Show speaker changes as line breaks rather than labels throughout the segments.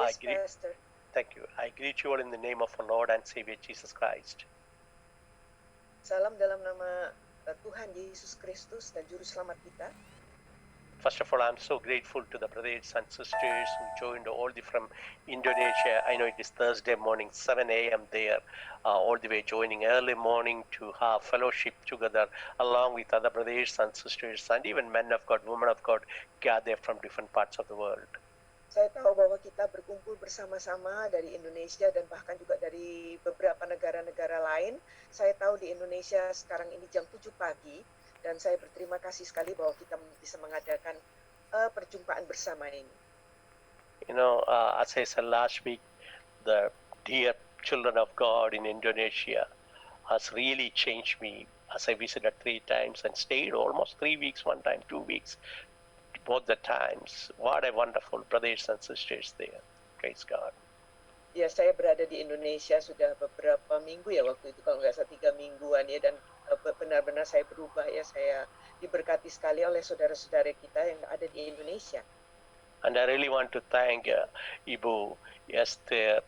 Yes, Pastor.
Thank you. I greet you all in the name of our Lord and Savior Jesus Christ.
Salam dalam nama Tuhan Yesus Kristus dan Juru Selamat kita.
First of all, I'm so grateful to the brothers and sisters who joined all from Indonesia. I know it is Thursday morning, 7 a.m. there, all the way joining early morning to have fellowship together along with other brothers and sisters and even men of God, women of God gathered from different parts of the world.
Saya tahu bahwa kita berkumpul bersama-sama dari Indonesia dan bahkan juga dari beberapa negara-negara lain. Saya tahu di Indonesia sekarang ini jam 7 pagi dan saya berterima kasih sekali bahwa kita bisa mengadakan perjumpaan bersama ini.
You know, as I said last week, the dear children of God in Indonesia has really changed me as I visited 3 times and stayed almost 3 weeks, one time, 2 weeks. Both the times. What a wonderful brothers and sisters there. Praise God.
Ya, saya berada di Indonesia sudah beberapa minggu ya waktu itu, kalau nggak salah 3 mingguan ya, dan benar-benar saya berubah ya, saya diberkati sekali oleh saudara-saudara kita yang ada di Indonesia.
And I really want to thank Ibu Esther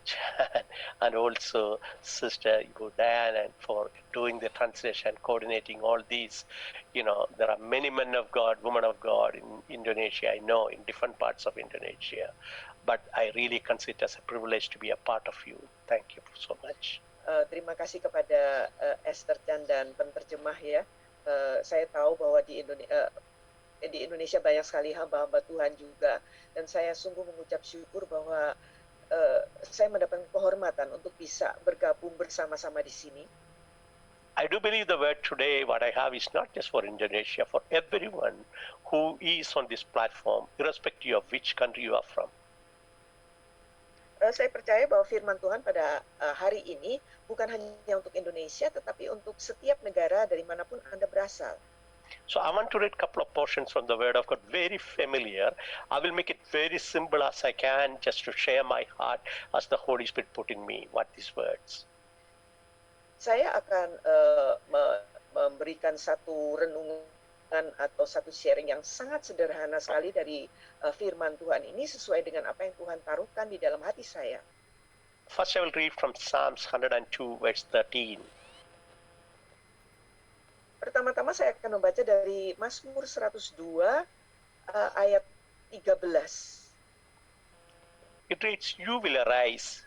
and also Sister Ibu Diane for doing the translation, coordinating all these. You know, there are many men of God, women of God in Indonesia, I know, in different parts of Indonesia. But I really consider it as a privilege to be a part of you. Thank you so much.
Terima kasih kepada Esther Chan dan penterjemah ya. Saya tahu bahwa di Indonesia banyak sekali hamba-hamba Tuhan juga, dan saya sungguh mengucap syukur bahwa saya mendapatkan kehormatan untuk bisa bergabung bersama-sama di sini.
I do believe the word today, what I have, is not just for Indonesia, for everyone who is on this platform, irrespective of which country you are from.
Saya percaya bahwa firman Tuhan pada hari ini bukan hanya untuk Indonesia, tetapi untuk setiap negara dari manapun Anda berasal.
So I want to read a couple of portions from the Word of God, very familiar. I will make it very simple as I can, just to share my heart as the Holy Spirit put in me, what these words.
Saya akan memberikan satu renungan atau satu sharing yang sangat sederhana sekali dari firman Tuhan ini, sesuai dengan apa yang Tuhan taruhkan di dalam hati saya.
First I will read from Psalms 102 verse 13.
Pertama-tama saya akan membaca dari Mazmur 102 ayat 13.
It reads, "You will arise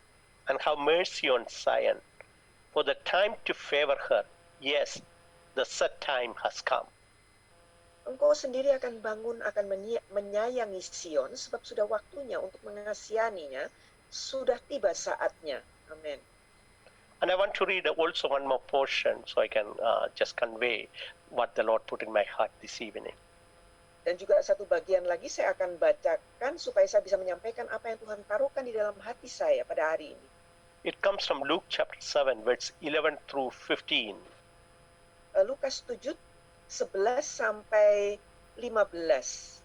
and have mercy on Zion, for the time to favor her, yes, the set time has come."
Engkau sendiri akan bangun, akan menyayangi Sion, sebab sudah waktunya untuk mengasihaninya, sudah tiba saatnya. Amin.
And I want to read also one more portion so I can just convey what the Lord put in my heart this evening.
Dan juga satu bagian lagi saya akan bacakan supaya saya bisa menyampaikan apa yang Tuhan taruhkan di dalam hati saya pada hari ini.
It comes from Luke chapter 7 verse 11 through 15.
Lukas 7 11 sampai 15.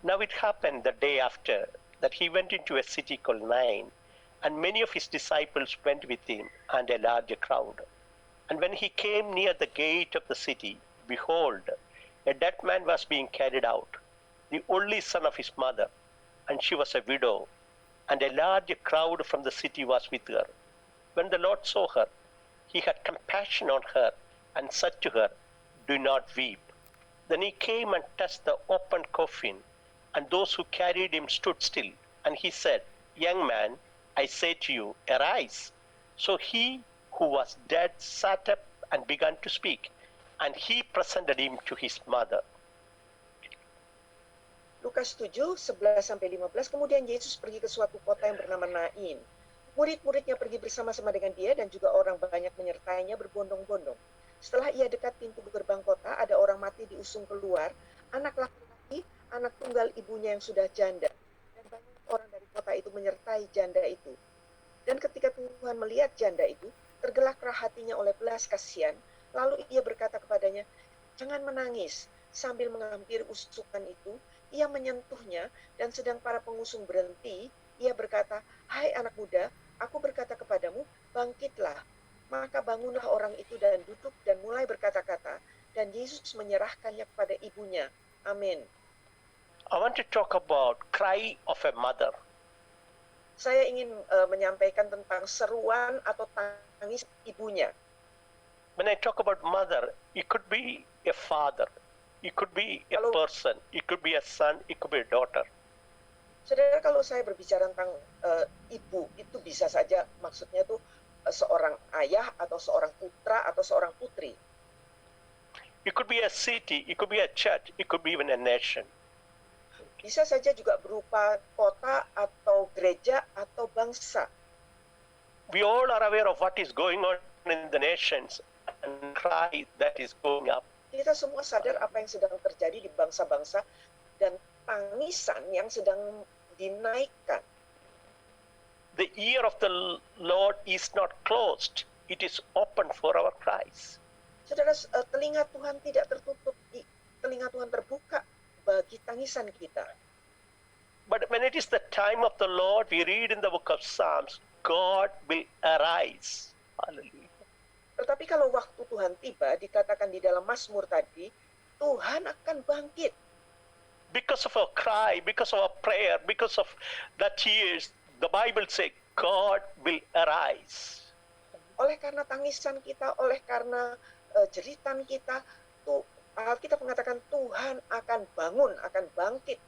Now it happened the day after that he went into a city called Nain, and many of his disciples went with him, and a large crowd. And when he came near the gate of the city, behold, a dead man was being carried out, the only son of his mother, and she was a widow, and a large crowd from the city was with her. When the Lord saw her, he had compassion on her, and said to her, "Do not weep." Then he came and touched the open coffin, and those who carried him stood still. And he said, "Young man, I say to you, arise." So he who was dead sat up and began to speak, and he presented him to his mother.
Lukas 7, 11 sampai 15. Kemudian Yesus pergi ke suatu kota yang bernama Nain. Murid-muridnya pergi bersama-sama dengan dia, dan juga orang banyak menyertainya berbondong-bondong. Setelah ia dekat pintu gerbang kota, ada orang mati diusung keluar, anak laki-laki, anak tunggal ibunya yang sudah janda. Dan banyak orang dari kota itu menyertai janda itu. Dan ketika Tuhan melihat janda itu, tergelaklah hatinya oleh belas kasihan. Lalu ia berkata kepadanya, "Jangan menangis." Sambil menghampiri usukan itu, ia menyentuhnya, dan sedang para pengusung berhenti, ia berkata, "Hai anak muda, aku berkata kepadamu, bangkitlah." Maka bangunlah orang itu dan duduk dan mulai berkata-kata, dan Yesus menyerahkannya kepada ibunya. Amin.
I want to talk about cry of a mother.
Saya ingin menyampaikan tentang seruan atau tangis ibunya.
When I talk about mother, it could be a father, it could be a person, it could be a son, it could be a daughter.
Saudara, kalau saya berbicara tentang ibu, itu bisa saja maksudnya itu seorang ayah atau seorang putra atau seorang putri.
It could be a city, it could be a church, it could be even a nation.
Bisa saja juga berupa kota atau gereja atau bangsa.
We all are aware of what is going on in the nations and cry that is going up.
Kita semua sadar apa yang sedang terjadi di bangsa-bangsa dan tangisan yang sedang dinaikkan.
The ear of the Lord is not closed, it is open for our cries.
Saudara, telinga Tuhan tidak tertutup, telinga Tuhan terbuka bagi tangisan kita.
But when it is the time of the Lord, we read in the book of Psalms, God will arise. Hallelujah.
Tetapi kalau waktu Tuhan tiba, dikatakan di dalam Mazmur tadi, Tuhan akan bangkit.
Because of our cry, because of our prayer, because of the tears, the Bible says God will arise.
Oleh karena tangisan kita, oleh karena jeritan kita, Alkitab mengatakan Tuhan akan bangun, akan bangkit.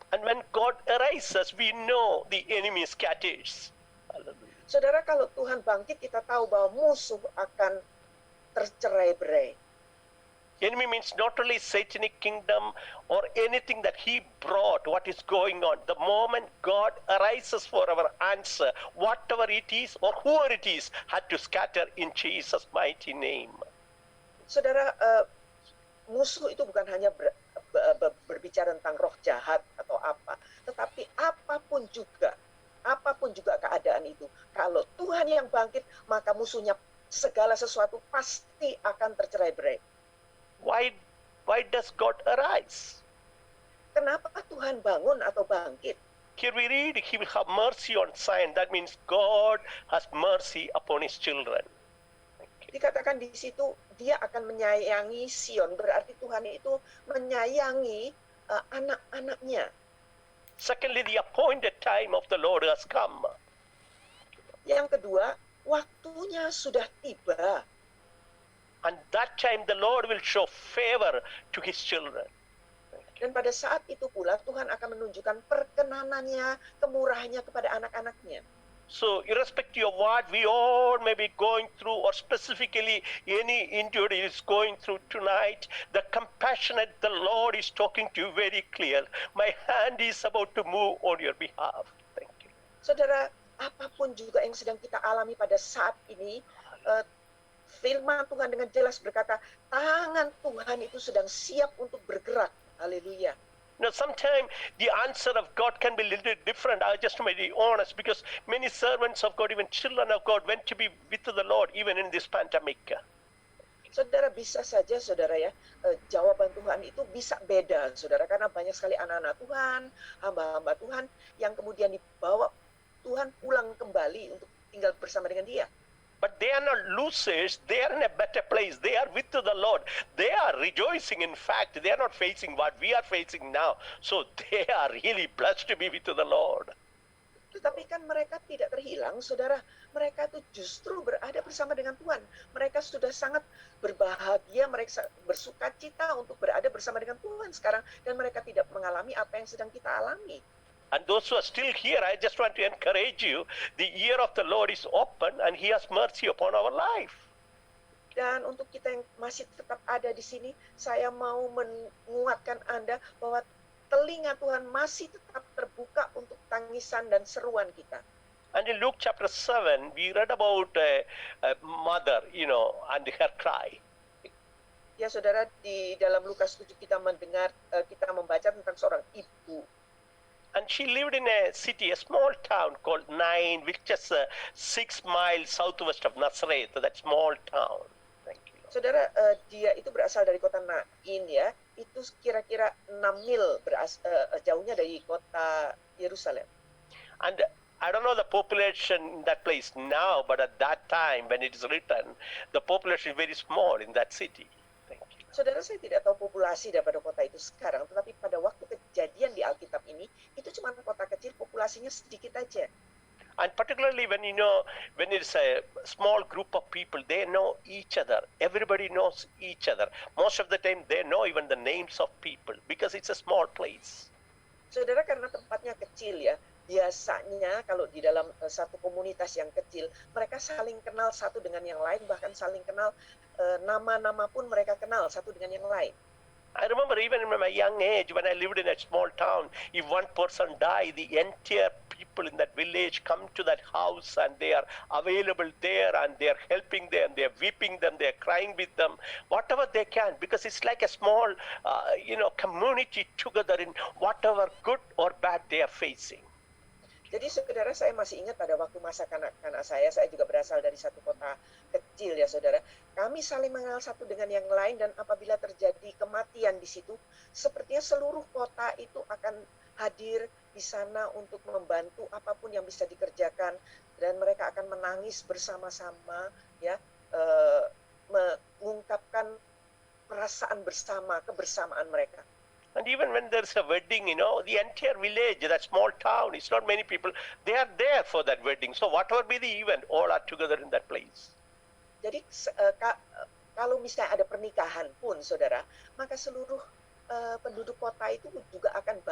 And when God arises, we know the enemy scatters. Hallelujah.
Saudara, kalau Tuhan bangkit, kita tahu bahwa musuh akan tercerai-berai.
Enemy means not only satanic kingdom or anything that he brought, what is going on. The moment God arises for our answer, whatever it is or whoever it is, had to scatter in Jesus' mighty name.
Saudara, musuh itu bukan hanya berbicara tentang roh jahat atau apa, tetapi apapun juga keadaan itu, kalau Tuhan yang bangkit, maka musuhnya segala sesuatu pasti akan tercerai-berai.
Why does God arise?
Kenapa Tuhan bangun atau bangkit?
Here we read, he will have mercy on Zion. That means God has mercy upon his children.
Dikatakan di situ dia akan menyayangi Sion, berarti Tuhan itu menyayangi anak-anaknya.
Secondly, the appointed time of the Lord has come.
Yang kedua, waktunya sudah tiba.
And that time the Lord will show favor to his children.
Dan pada saat itu pula Tuhan akan menunjukkan perkenanannya, kemurahannya kepada anak-anaknya.
So irrespective of what we all may be going through, or specifically any individual is going through tonight, the compassionate, the Lord is talking to you very clear. My hand is about to move on your behalf. Thank you.
Saudara, apapun juga yang sedang kita alami pada saat ini, firman Tuhan dengan jelas berkata, tangan Tuhan itu sedang siap untuk bergerak. Haleluya.
Now, sometimes the answer of God can be a little bit different. I just want to be honest, because many servants of God, even children of God, went to be with the Lord even in this pandemic.
Saudara, bisa saja, saudara ya, jawaban Tuhan itu bisa beda, saudara, karena banyak sekali anak-anak Tuhan, hamba-hamba Tuhan yang kemudian dibawa Tuhan pulang kembali untuk tinggal bersama dengan Dia.
But they are not losers. They are in a better place. They are with the Lord. They are rejoicing. In fact, they are not facing what we are facing now. So they are really blessed to be with the Lord.
Tetapi kan mereka tidak terhilang, saudara. Mereka itu justru berada bersama dengan Tuhan. Mereka sudah sangat berbahagia, mereka bersuka cita untuk berada bersama dengan Tuhan sekarang. Dan mereka tidak mengalami apa yang sedang kita alami.
And those who are still here, I just want to encourage you. The ear of the Lord is open and he has mercy upon our life.
Dan untuk kita yang masih tetap ada di sini, saya mau menguatkan Anda bahwa telinga Tuhan masih tetap terbuka untuk tangisan dan seruan kita.
And in Luke chapter 7, we read about a mother, and her cry.
Ya saudara, di dalam Lukas 7 kita membaca tentang seorang ibu.
And she lived in a city, a small town called Nain, which is 6 miles southwest of Nazareth, that small town. Thank you.
Saudara, dia itu berasal dari kota Nain ya, itu kira-kira 6 mil jauhnya dari kota Yerusalem.
And I don't know the population in that place now, but at that time when it is written, the population is very small in that city. Thank you.
Saudara, saya tidak tahu populasi daripada kota itu sekarang, tetapi pada waktu kejadian di Alkitab ini, itu cuma kota kecil, populasinya sedikit aja.
And particularly when it's a small group of people, they know each other. Everybody knows each other. Most of the time, they know even the names of people because it's a small place.
Saudara, karena tempatnya kecil ya, biasanya kalau di dalam satu komunitas yang kecil, mereka saling kenal satu dengan yang lain, bahkan saling kenal nama-nama pun mereka kenal satu dengan yang lain.
I remember even in my young age, when I lived in a small town, if one person died, the entire people in that village come to that house and they are available there and they are helping them, they are weeping them, they are crying with them, whatever they can, because it's like a small, community together in whatever good or bad they are facing.
Jadi saudara, saya masih ingat pada waktu masa kanak-kanak saya juga berasal dari satu kota kecil ya saudara. Kami saling mengenal satu dengan yang lain, dan apabila terjadi kematian di situ, sepertinya seluruh kota itu akan hadir di sana untuk membantu apapun yang bisa dikerjakan, dan mereka akan menangis bersama-sama ya, mengungkapkan perasaan bersama, kebersamaan mereka.
And even when there's a wedding, the entire village, that small town, it's not many people, they are there for that wedding. So whatever be the event, all are together in that place.
Jadi kalau misalnya ada pernikahan pun, saudara, maka seluruh penduduk kota itu juga akan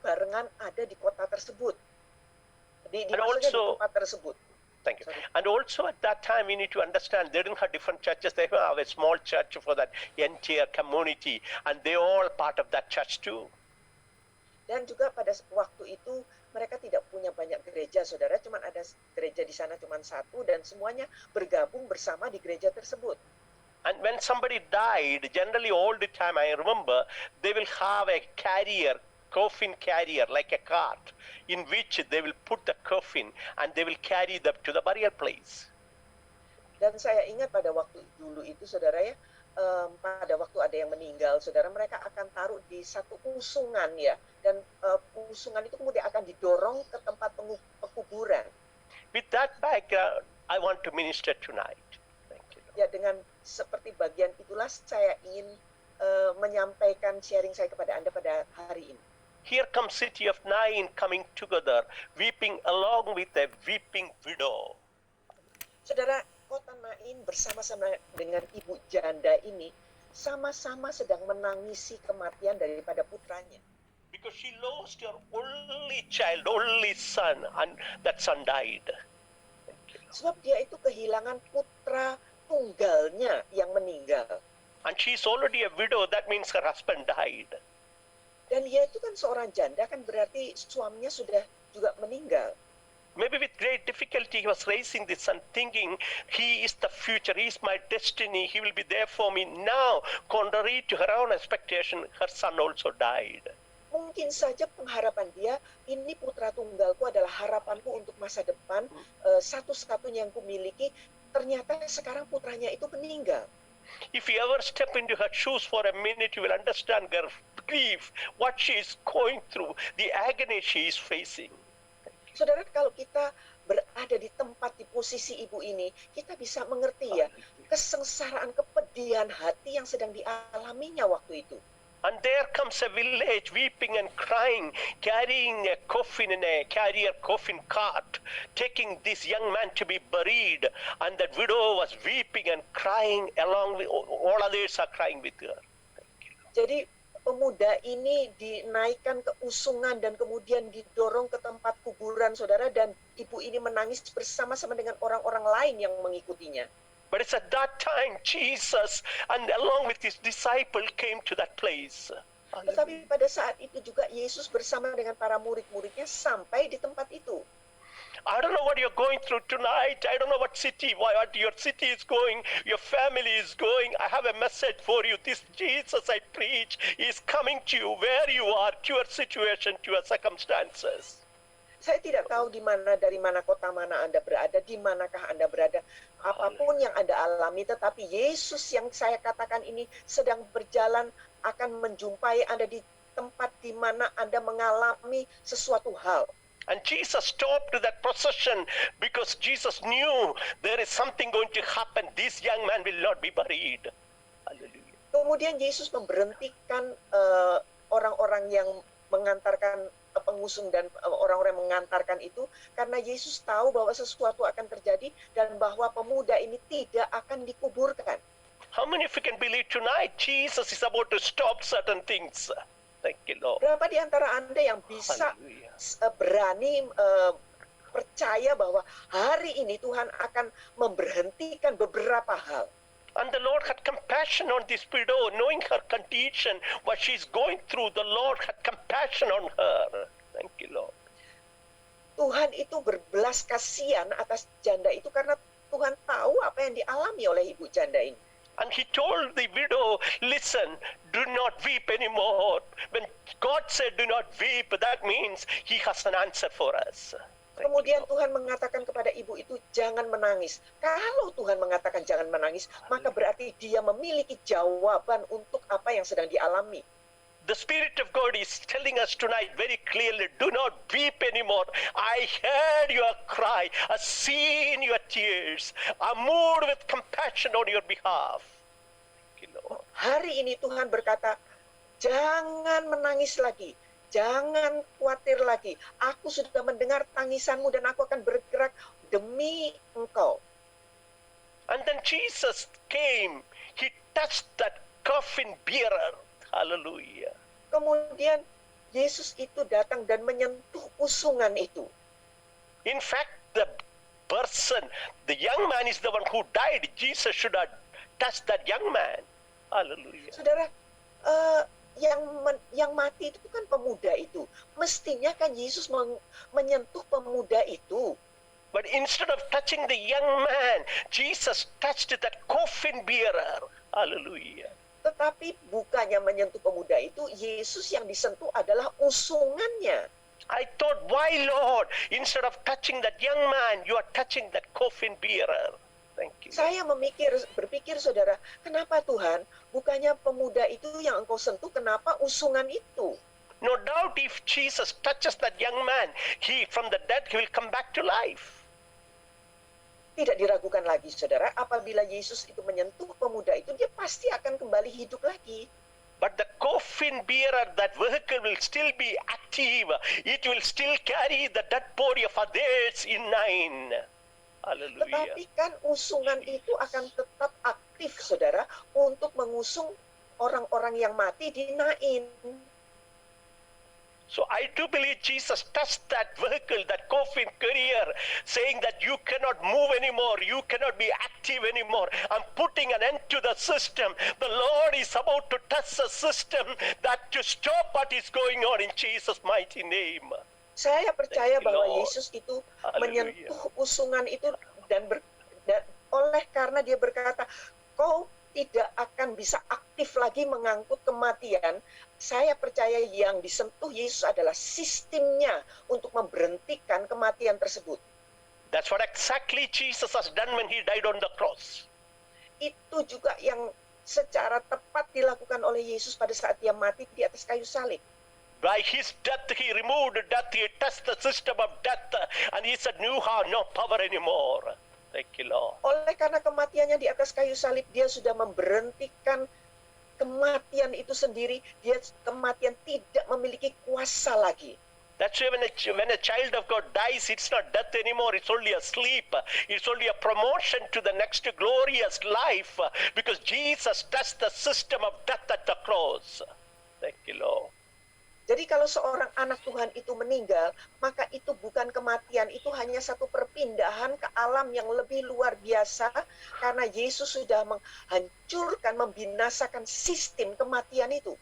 barengan ada di kota tersebut. Di tempat tersebut.
Thank you. And also at that time, we need to understand they didn't have different churches. They have a small church for that entire community, and they all part of that church too.
Dan juga pada waktu itu mereka tidak punya banyak gereja, saudara. Cuma ada gereja di sana cuma satu, dan semuanya bergabung bersama di gereja tersebut.
And when somebody died, generally all the time I remember, they will have a coffin carrier, like a cart, in which they will put the coffin and they will carry them to the burial place.
Dan saya ingat pada waktu dulu itu, saudara ya, pada waktu ada yang meninggal, saudara, mereka akan taruh di satu usungan ya, dan usungan itu kemudian akan didorong ke tempat pekuburan.
With that background, I want to minister tonight. Thank you.
Ya, dengan seperti bagian itulah saya ingin menyampaikan sharing saya kepada Anda pada hari ini.
Here comes city of Nain coming together, weeping along with a weeping widow.
Saudara, kota Nain bersama-sama dengan ibu janda ini sama-sama sedang menangisi kematian daripada putranya.
Because she lost her only child, only son, and that son died.
Sebab dia itu kehilangan putra tunggalnya yang meninggal.
And she's already a widow, that means her husband died.
Dan dia itu kan seorang janda, kan berarti suaminya sudah juga meninggal.
Maybe with great difficulty he was raising this son, thinking he is the future, he is my destiny, he will be there for me. Now, contrary to her own expectation, her son also died.
Mungkin saja pengharapan dia, ini putra tunggalku adalah harapanku untuk masa depan, satu-satunya yang kumiliki, ternyata sekarang putranya itu meninggal.
If you ever step into her shoes for a minute, you will understand her grief, what she is going through, the agony she is facing.
Saudara, kalau kita berada di tempat, di posisi ibu ini, kita bisa mengerti ya, kesengsaraan, kepedihan hati yang sedang dialaminya waktu itu.
And there comes a village weeping and crying, carrying a coffin in a carrier coffin cart, taking this young man to be buried. And that widow was weeping and crying along with all others are crying with her.
Jadi pemuda ini dinaikkan ke usungan dan kemudian didorong ke tempat kuburan, saudara, dan ibu ini menangis bersama-sama dengan orang-orang lain yang mengikutinya.
But it's at that time Jesus and along with his disciple came to that place.
Tetapi pada saat itu juga Yesus bersama dengan para murid-muridnya sampai di tempat itu.
I don't know what you're going through tonight. I don't know what your city is going, your family is going. I have a message for you. This Jesus I preach is coming to you where you are, to your situation, to your circumstances.
Saya tidak tahu dari mana kota mana Anda berada, di manakah Anda berada, apapun yang Anda alami, tetapi Yesus yang saya katakan ini sedang berjalan akan menjumpai Anda di tempat di mana Anda mengalami sesuatu hal.
And Jesus stopped that procession because Jesus knew there is something going to happen. This young man will not be buried. Hallelujah.
Kemudian Yesus memberhentikan orang-orang yang mengantarkan pengusung dan orang-orang yang mengantarkan itu, karena Yesus tahu bahwa sesuatu akan terjadi dan bahwa pemuda ini tidak akan dikuburkan.
How many of you can believe tonight Jesus is about to stop certain things? Thank you, Lord.
Berapa di antara Anda yang bisa
Hallelujah.
berani percaya bahwa hari ini Tuhan akan memberhentikan beberapa hal?
And the Lord had compassion on this widow, knowing her condition, what she's going through. The Lord had compassion on her. Thank you, Lord.
Tuhan itu berbelas kasihan atas janda itu karena Tuhan tahu apa yang dialami oleh ibu janda ini.
And he told the widow, listen, do not weep anymore. When God said do not weep, that means he has an answer for us.
Kemudian Tuhan mengatakan kepada ibu itu, jangan menangis. Kalau Tuhan mengatakan jangan menangis, maka berarti dia memiliki jawaban untuk apa yang sedang dialami.
The Spirit of God is telling us tonight very clearly, do not weep anymore. I heard your cry, I seen your tears. I'm moved with compassion on your behalf. Thank you, Lord.
Hari ini Tuhan berkata, jangan menangis lagi. Jangan khawatir lagi. Aku sudah mendengar tangisanmu dan aku akan bergerak demi engkau.
And then Jesus came. He touched that coffin bearer. Hallelujah.
Kemudian Yesus itu datang dan menyentuh usungan itu.
In fact, the person, the young man is the one who died. Jesus should have touched that young man. Hallelujah.
Saudara, yang mati itu kan pemuda itu. Mestinya kan Yesus menyentuh pemuda itu.
But instead of touching the young man, Jesus touched that coffin bearer. Hallelujah.
Tetapi bukannya menyentuh pemuda itu, Yesus yang disentuh adalah usungannya.
I thought, why Lord, instead of touching that young man, you are touching that coffin bearer. Thank you.
Saya berpikir saudara, kenapa Tuhan, bukannya pemuda itu yang engkau sentuh, kenapa usungan itu?
No doubt if Jesus touches that young man, he from the dead he will come back to life.
Tidak diragukan lagi saudara, apabila Yesus itu menyentuh pemuda itu, dia pasti akan kembali hidup lagi.
But the coffin bearer, that vehicle will still be active. It will still carry the dead body of others in 9. Hallelujah.
Tetapi kan usungan itu akan tetap aktif saudara, untuk mengusung orang-orang yang mati di Nain.
So I do believe Jesus touched that vehicle, that coffin carrier, saying that you cannot move anymore, you cannot be active anymore. I'm putting an end to the system. The Lord is about to touch the system that to stop what is going on in Jesus' mighty name.
Saya percaya
Thank you,
bahwa
Lord.
Yesus itu
Hallelujah.
menyentuh usungan itu dan oleh karena dia berkata, kau tidak akan bisa aktif lagi mengangkut kematian. Saya percaya yang disentuh Yesus adalah sistemnya untuk memberhentikan kematian tersebut.
That's what exactly Jesus has done when he died on the cross.
Itu juga yang secara tepat dilakukan oleh Yesus pada saat dia mati di atas kayu salib.
By his death, he removed death, he touched the system of death, and he said, you have no power anymore. Thank you, Lord.
Oleh karena kematiannya di atas kayu salib, dia sudah memberhentikan kematian itu sendiri. Kematian tidak memiliki kuasa lagi.
That's why when a child of God dies, it's not death anymore, it's only a sleep. It's only a promotion to the next glorious life, because Jesus touched the system of death at the cross. Thank you, Lord.
Jadi kalau seorang anak Tuhan itu meninggal, maka itu bukan kematian, itu hanya satu perpindahan ke alam yang lebih luar biasa, karena Yesus sudah menghancurkan, membinasakan sistem kematian itu.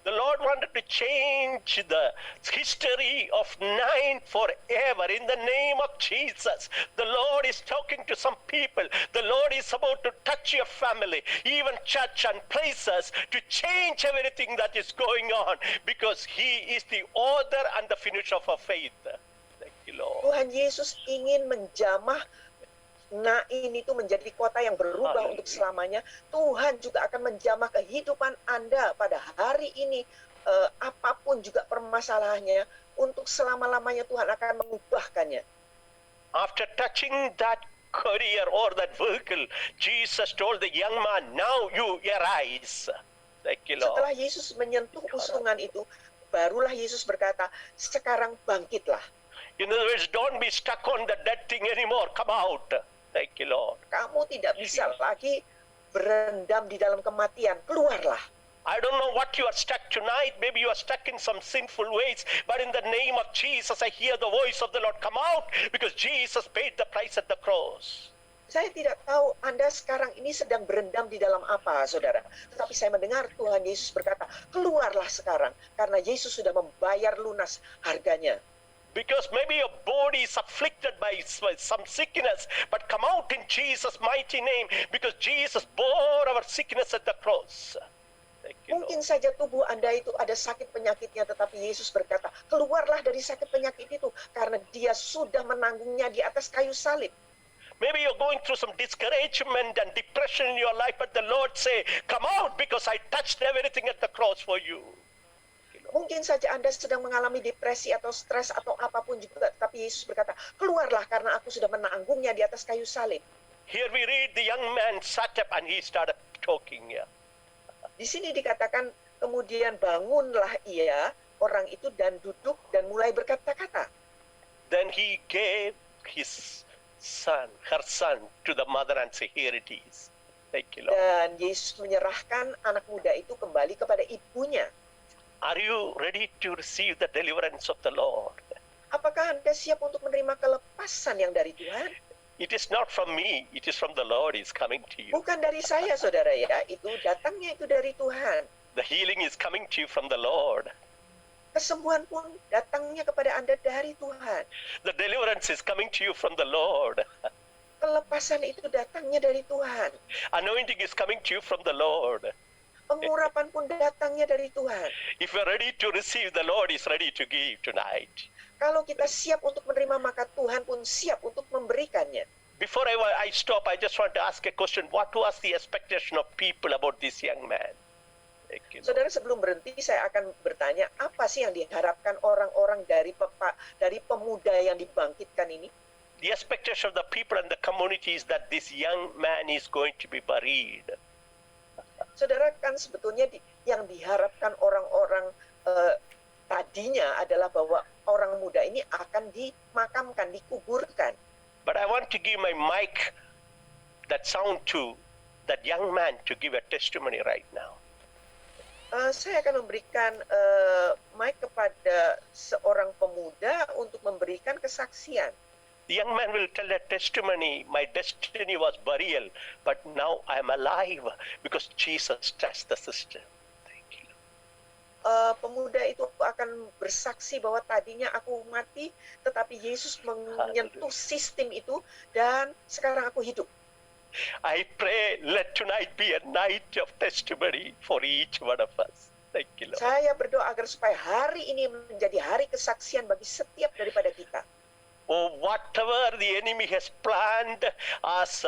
The Lord wanted to change the history of 9 forever in the name of Jesus. The Lord is talking to some people. The Lord is about to touch your family, even church and places, to change everything that is going on, because He is the author and the finisher of our faith. Thank you, Lord.
Tuhan Yesus ingin menjamah Nain itu menjadi kota yang berubah untuk selamanya. Tuhan juga akan menjamah kehidupan Anda pada hari ini, apapun juga permasalahannya, untuk selama-lamanya Tuhan akan mengubahkannya.
After touching that courier or that vehicle, Jesus told the young man, now you arise. Thank you, Lord.
Setelah Yesus menyentuh usungan itu, barulah Yesus berkata, sekarang bangkitlah.
In other words, don't be stuck on the dead thing anymore. Come out. Thank you, Lord.
Kamu tidak bisa lagi berendam di dalam kematian, keluarlah.
I don't know what you are stuck tonight. Maybe you are stuck in some sinful ways. But in the name of Jesus, I hear the voice of the Lord. Come out, because Jesus paid the price at the cross.
Saya tidak tahu Anda sekarang ini sedang berendam di dalam apa, saudara. Tetapi saya mendengar Tuhan Yesus berkata, keluarlah sekarang. Karena Yesus sudah membayar lunas harganya.
Because maybe your body is afflicted by some sickness, but come out in Jesus' mighty name, because Jesus bore our sickness at the cross. Thank you, Lord.
Mungkin saja tubuh Anda itu ada sakit penyakitnya, tetapi Yesus berkata, keluarlah dari sakit penyakit itu, karena dia sudah menanggungnya di atas kayu salib.
Maybe you're going through some discouragement and depression in your life, but the Lord say, come out, because I touched everything at the cross for you.
Mungkin saja Anda sedang mengalami depresi atau stres atau apapun juga, tetapi Yesus berkata, keluarlah karena aku sudah menanggungnya di atas kayu salib.
Here we read the young man sat up and he started talking. Yeah.
Di sini dikatakan, kemudian bangunlah ia, orang itu, dan duduk dan mulai berkata-kata.
Then he gave his son, her son, to the mother and say, here it is. Thank you, Lord.
Dan Yesus menyerahkan anak muda itu kembali kepada ibunya.
Are you ready to receive the deliverance of the Lord?
Apakah Anda siap untuk menerima kelepasan yang dari Tuhan?
It is not from me, it is from the Lord is coming to you.
Bukan dari saya, saudara ya. Itu datangnya itu dari Tuhan.
The healing is coming to you from the Lord.
Kesembuhan pun datangnya kepada Anda dari Tuhan.
The deliverance is coming to you from the Lord.
Kelepasan itu datangnya dari Tuhan.
Anointing is coming to you from the Lord.
Pengurapan pun datangnya dari Tuhan.
If you're ready to receive, the Lord is ready to give tonight.
Kalau kita siap untuk menerima, maka Tuhan pun siap untuk memberikannya.
Before I stop, I just want to ask a question. What was the expectation of people about this young man? Thank you, Lord.
Saudara, sebelum berhenti, saya akan bertanya, apa sih yang diharapkan orang-orang dari pemuda yang dibangkitkan ini?
The expectation of the people and the community is that this young man is going to be buried.
Saudara, kan sebetulnya yang diharapkan orang-orang tadinya adalah bahwa orang muda ini akan dimakamkan, dikuburkan.
But I want to give my mic that sound to that young man to give a testimony right now.
Saya akan memberikan mic kepada seorang pemuda untuk memberikan kesaksian.
The young man will tell a testimony. My destiny was burial, but now I am alive because Jesus touched the system. Thank you.
Pemuda itu akan bersaksi bahwa tadinya aku mati, tetapi Yesus menyentuh sistem itu dan sekarang aku hidup.
I pray let tonight be a night of testimony for each one of us. Thank you, Lord.
Saya berdoa agar supaya hari ini menjadi hari kesaksian bagi setiap daripada kita.
Oh, whatever the enemy has planned, as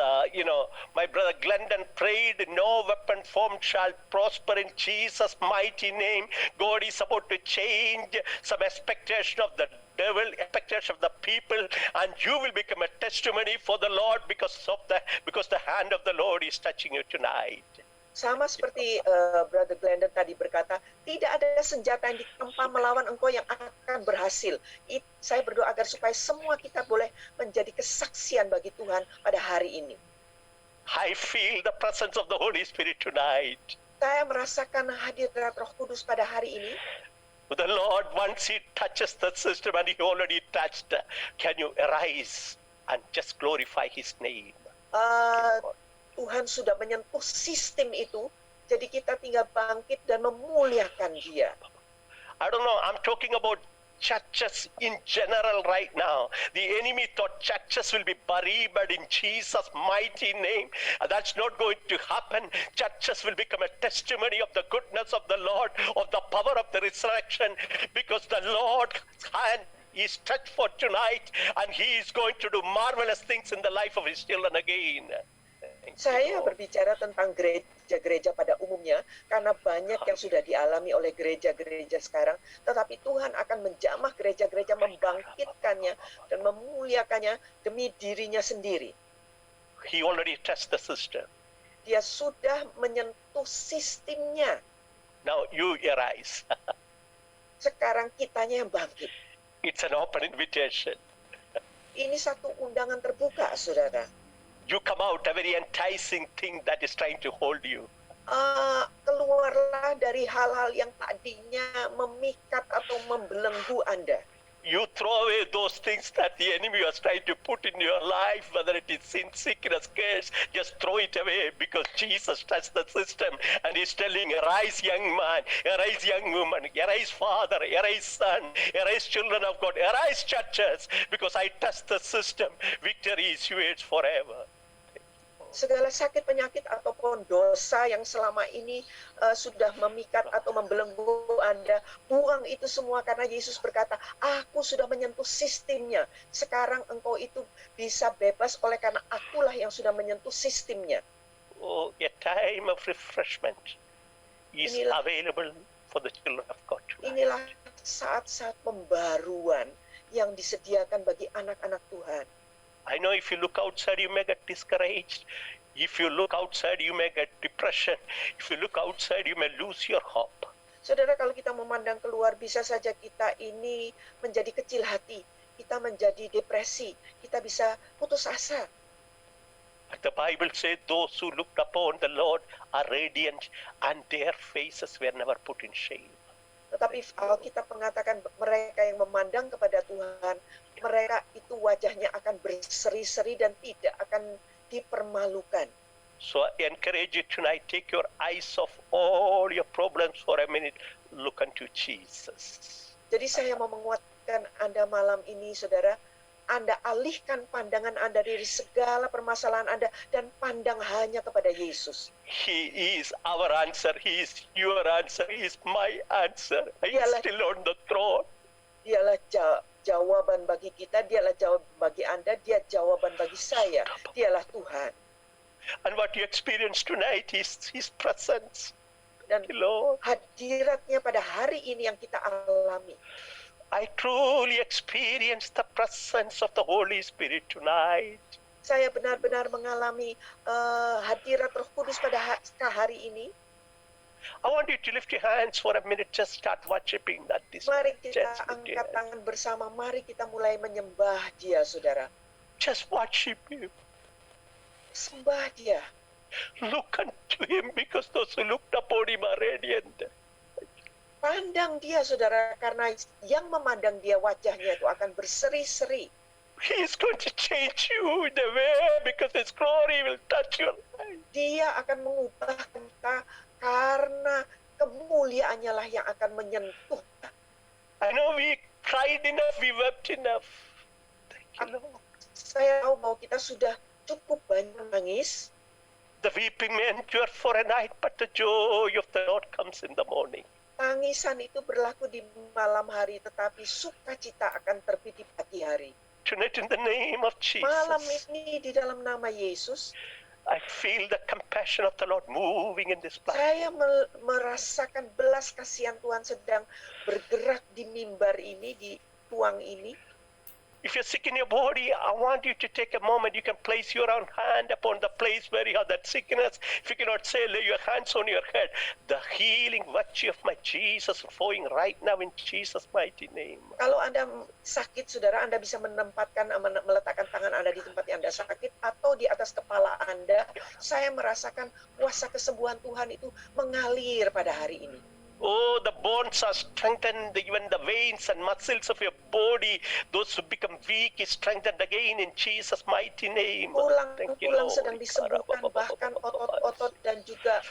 my brother Glendon prayed, no weapon formed shall prosper in Jesus' mighty name. God is about to change some expectation of the devil, expectation of the people, and you will become a testimony for the Lord because the hand of the Lord is touching you tonight.
Sama seperti Brother Glendon tadi berkata, tidak ada senjata yang ditempa melawan engkau yang akan berhasil. Saya berdoa agar supaya semua kita boleh menjadi kesaksian bagi Tuhan pada hari ini.
I feel the presence of the Holy Spirit tonight.
Saya merasakan hadirat Roh Kudus pada hari ini.
The Lord, once He touches the system, and He already touched, can you arise and just glorify His name?
Tuhan sudah menyentuh sistem itu, jadi kita tinggal bangkit dan memuliakan Dia.
I don't know, I'm talking about churches in general right now. The enemy thought churches will be buried, but in Jesus' mighty name, that's not going to happen. Churches will become a testimony of the goodness of the Lord, of the power of the resurrection, because the Lord's hand is stretched for tonight, and He is going to do marvelous things in the life of His children again.
Saya berbicara tentang gereja-gereja pada umumnya, karena banyak yang sudah dialami oleh gereja-gereja sekarang, tetapi Tuhan akan menjamah gereja-gereja, membangkitkannya dan memuliakannya demi dirinya sendiri.
He already touched the system.
Dia sudah menyentuh sistemnya.
Now you arise.
Sekarang kitanya yang bangkit.
It's an open invitation.
Ini satu undangan terbuka, saudara.
You come out a very enticing thing that is trying to hold you.
Keluarlah dari hal-hal yang tadinya memikat atau membelenggu Anda.
You throw away those things that the enemy was trying to put in your life, whether it is sin, sickness, curse, just throw it away, because Jesus touched the system and he's telling, arise young man, arise young woman, arise father, arise son, arise children of God, arise churches, because I touched the system. Victory is yours forever.
Segala sakit, penyakit, ataupun dosa yang selama ini sudah memikat atau membelenggu Anda, buang itu semua, karena Yesus berkata, aku sudah menyentuh sistemnya. Sekarang engkau itu bisa bebas oleh karena akulah yang sudah menyentuh sistemnya.
Oh, a time of refreshment is available for the children of God tonight.
Inilah saat-saat pembaruan yang disediakan bagi anak-anak Tuhan.
I know if you look outside, you may get discouraged. If you look outside, you may get depression. If you look outside, you may lose your hope.
Saudara, kalau kita memandang keluar, bisa saja kita ini menjadi kecil hati. Kita menjadi depresi. Kita bisa putus asa.
But the Bible says those who looked upon the Lord are radiant and their faces were never put in shame.
Tetapi Alkitab mengatakan mereka yang memandang kepada Tuhan, mereka itu wajahnya akan berseri-seri dan tidak akan dipermalukan.
So I encourage you tonight, take your eyes off all your problems for a minute, look unto Jesus.
Jadi saya mau menguatkan Anda malam ini, saudara. Anda alihkan pandangan Anda dari segala permasalahan Anda dan pandang hanya kepada Yesus.
He is our answer. He is your answer. He is my answer. He is still on the throne.
Dialah jawaban bagi kita. Dialah jawaban bagi Anda. Dia jawaban bagi saya. Dialah Tuhan.
And what you experience tonight is His presence.
Dan hadiratnya pada hari ini yang kita alami.
I truly experienced the presence of the Holy Spirit tonight.
Saya benar-benar mengalami hadirat Roh Kudus pada hari ini.
I want you to lift your hands for a minute, just start worshiping that this.
Mari kita angkat tangan bersama, mari kita mulai menyembah Dia, saudara.
Just worship Him.
Sembah Dia.
Look unto Him, because those who looked upon Him are radiant.
Pandang Dia, saudara, karena yang memandang Dia wajahnya itu akan berseri-seri.
He is going to change you in a way, because His glory will touch your life.
Dia akan mengubah kita karena kemuliaannya lah yang akan menyentuh.
I know we cried enough, we wept enough. Thank you, Lord.
Saya tahu bahwa kita sudah cukup banyak menangis.
The weeping may endure for a night, but the joy of the Lord comes in the morning.
Tangisan itu berlaku di malam hari, tetapi sukacita akan terbit di pagi hari.
Tonight in the name of Jesus,
malam ini di dalam nama Yesus,
I feel the compassion of the Lord moving in this place.
Saya merasakan belas kasihan Tuhan sedang bergerak di mimbar ini, di tuang ini.
If you're sick in your body, I want you to take a moment. You can place your own hand upon the place where you have that sickness. If you cannot say, lay your hands on your head. The healing virtue of my Jesus flowing right now in Jesus' mighty name.
Kalau Anda sakit, saudara, Anda bisa meletakkan tangan Anda di tempat yang Anda sakit atau di atas kepala Anda. Saya merasakan kuasa kesembuhan Tuhan itu mengalir pada hari ini.
Oh, the bones are strengthened, even the veins and muscles of your body, those who become weak is strengthened again in Jesus' mighty name.
Tulang sedang disembuhkan, bahkan otot-otot dan juga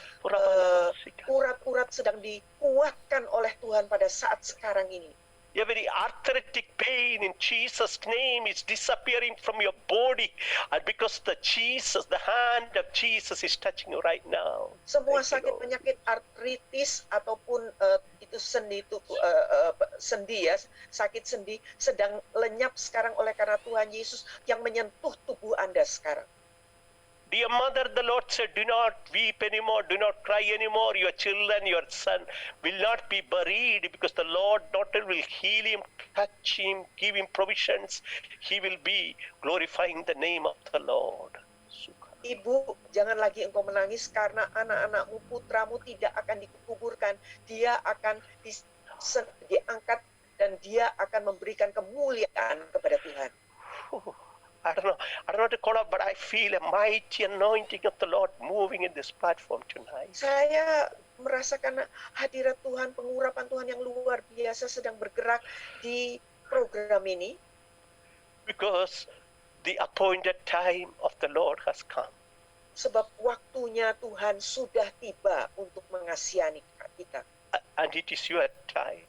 urat-urat sedang dikuatkan oleh Tuhan pada saat sekarang ini.
Every arthritic pain in Jesus' name is disappearing from your body, and because the hand of Jesus is touching you right now.
Semua sakit penyakit artritis ataupun itu sendi itu sendi ya, sakit sendi sedang lenyap sekarang oleh karena Tuhan Yesus yang menyentuh tubuh Anda sekarang.
Dear mother, the Lord said, do not weep anymore, do not cry anymore. Your children, your son will not be buried, because the Lord not only will heal him, touch him, give him provisions. He will be glorifying the name of the Lord.
Ibu, jangan lagi engkau menangis karena anak-anakmu, putramu tidak akan dikuburkan. Dia akan diangkat dan dia akan memberikan kemuliaan kepada Tuhan.
I don't know what to call it, but I feel a mighty anointing of the Lord moving in this platform tonight.
Saya merasakan hadirat Tuhan, pengurapan Tuhan yang luar biasa sedang bergerak di program ini.
Because the appointed time of the Lord has come.
Sebab waktunya Tuhan sudah tiba untuk mengasihani kita.
And it is your time.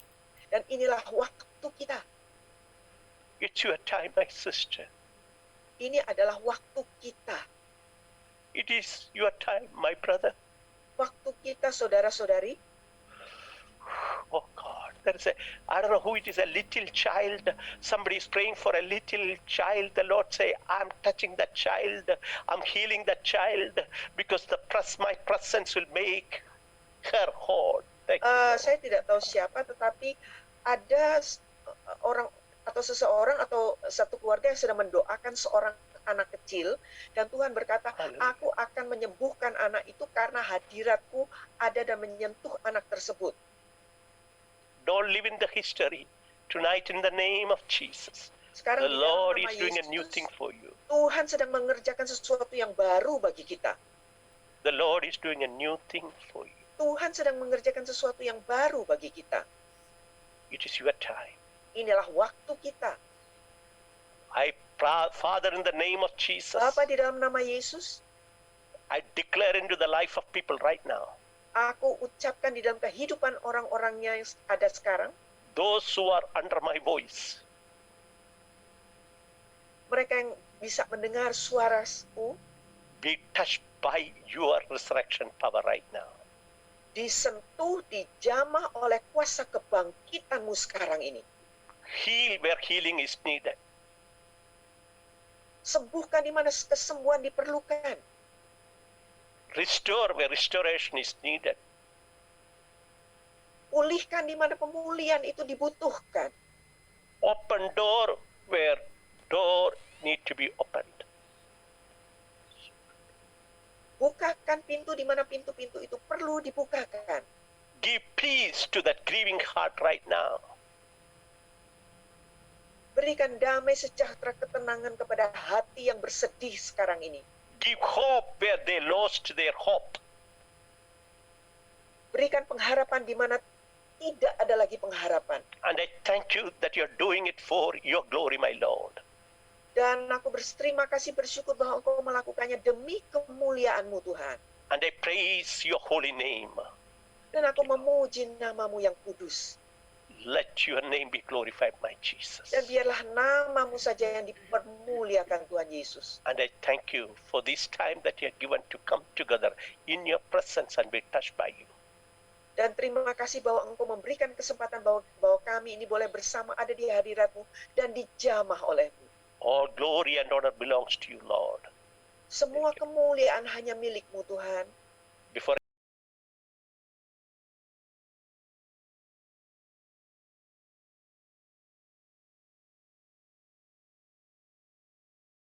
Dan inilah waktu kita.
It's your time, my sister.
Ini adalah waktu kita.
It is your time, my brother.
Waktu kita, saudara-saudari.
Oh God, I don't know who it is, a little child. Somebody is praying for a little child. The Lord say, I'm touching that child. I'm healing that child because my presence will make her whole.
Saya tidak tahu siapa, tetapi ada orang atau seseorang atau satu keluarga yang sedang mendoakan seorang anak kecil, dan Tuhan berkata, aku akan menyembuhkan anak itu karena hadiratku ada dan menyentuh anak tersebut.
Don't live in the history. Tonight in the name of Jesus,
sekarang
the Lord is
Yesus,
doing a new thing for you.
Tuhan sedang mengerjakan sesuatu yang baru bagi kita.
The Lord is doing a new thing for you.
Tuhan sedang mengerjakan sesuatu yang baru bagi kita.
It is your time.
Inilah waktu kita.
Father, in the name of Jesus,
Bapa, di dalam nama Yesus,
I declare into the life of people right now,
aku ucapkan di dalam kehidupan orang-orangnya yang ada sekarang,
those who are under my voice,
mereka yang bisa mendengar suaraku,
be touched by your resurrection power right now.
Disentuh, dijamah oleh kuasa kebangkitanmu sekarang ini.
Heal where healing is needed.
Sembuhkan di mana kesembuhan diperlukan.
Restore where restoration is needed.
Pulihkan di mana pemulihan itu dibutuhkan.
Open door where door need to be opened.
Bukakan pintu di mana pintu-pintu itu perlu dibukakan.
Give peace to that grieving heart right now.
Berikan damai, sejahtera, ketenangan kepada hati yang bersedih sekarang ini.
Give hope where they lost their hope.
Berikan pengharapan di mana tidak ada lagi pengharapan.
And I thank you that you're doing it for your glory, my Lord.
Dan aku berterima kasih, bersyukur bahwa Engkau melakukannya demi kemuliaan-Mu, Tuhan.
And I praise your holy name.
Dan aku memuji nama-Mu yang kudus.
Let your name be glorified, my Jesus.
Dan biarlah nama-Mu saja yang dipermuliakan, Tuhan Yesus.
And I thank you for this time that you have given to come together in your presence and be touched by you.
Dan terima kasih bahwa Engkau memberikan kesempatan bahwa kami ini boleh bersama ada di hadirat-Mu dan dijamah oleh-Mu.
All glory and honor belongs to you, Lord.
Semua kemuliaan hanya milik-Mu, Tuhan.
Before